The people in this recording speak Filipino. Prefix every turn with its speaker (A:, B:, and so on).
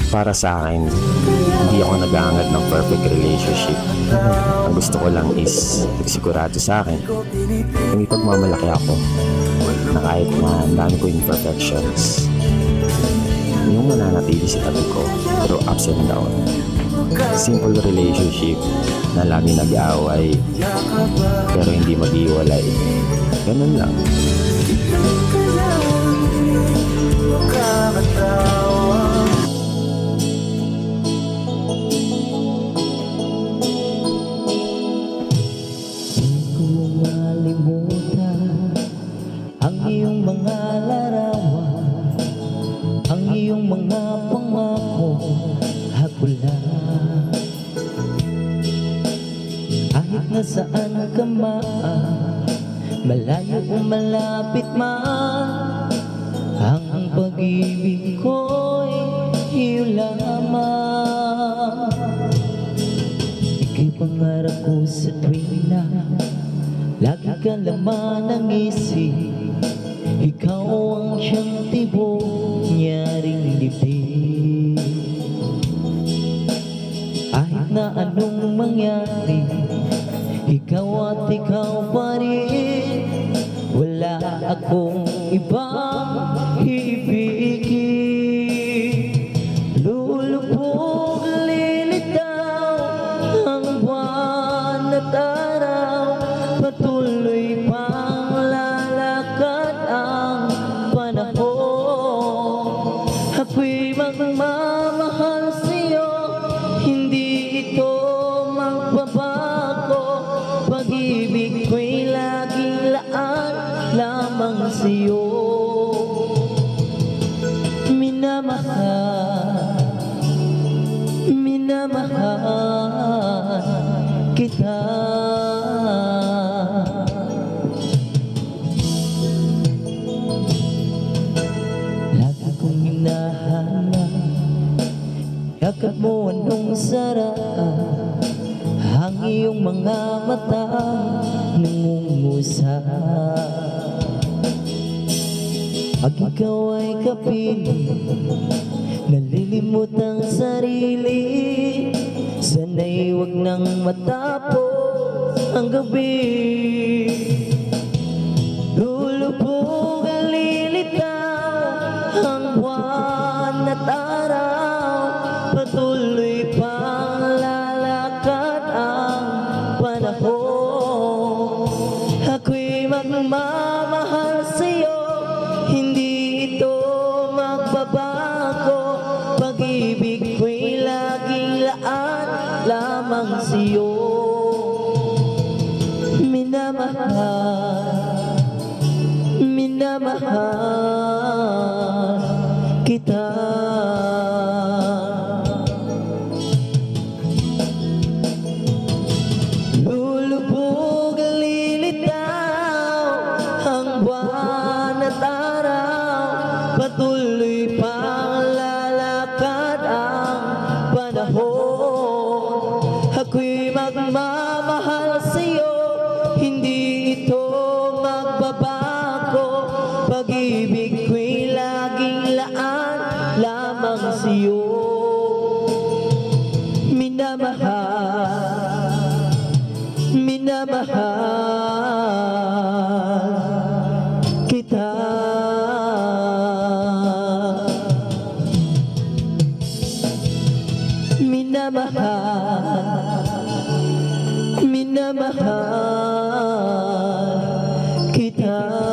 A: Para sa akin, hindi ako nag-aangad ng perfect relationship. Ang gusto ko lang is sigurado sa akin na may pagmamalaki ako na kahit na ang dami ko imperfections, yung mananatili sa tabi ko through ups and down. Simple relationship na lagi nag-aaway pero hindi mag-iwalay. Ganun lang.
B: Ang iyong mga larawan, ang iyong mga pangako, ako lang. Kahit nasaan ka man, malayo o malapit man, ang pag-ibig ko'y iyo lamang. Ika'y pangarap ko sa tuwing na lagi ka laman ng isip. Ikaw ang siyang tibok nyaring dibdib. Kahit na anong mangyari, ikaw at ikaw pa rin. Wala akong ibang ibigin. Lulubog, lilitaw ang buwan at araw, patuloy pang lalakad ang panahon. Ako'y magmamahal sa'yo, hindi ito magbabago. Pag-ibig ko'y laging laan lamang sa'yo. Minamahal, minamahal kita. Lagi kong hinahanap, yakap mo anong sarap, ang iyong mga mata nangungusap. Pag ikaw ay kapiling, nalilimot ang sarili. Sana'y wag nang matapos ang gabi. Lulubog ang lilitaw ang buwan at araw, patuloy pang lalakad ang panahon. Ako'y magmamahal sa'yo, hindi ito magbabago. Pag-ibig ko'y laging laan lamang sa'yo. Minamahal, minamahal kita. Lulubog ang lilitaw ang buwan at araw, patuloy pang lalakad ang panahon. Ako'y magmamahal sa'yo, hindi ito magbabago. Pag-ibig ko'y laging laan lamang sa'yo. Minamahal, minamahal kita. Minamahal, minamahal kita.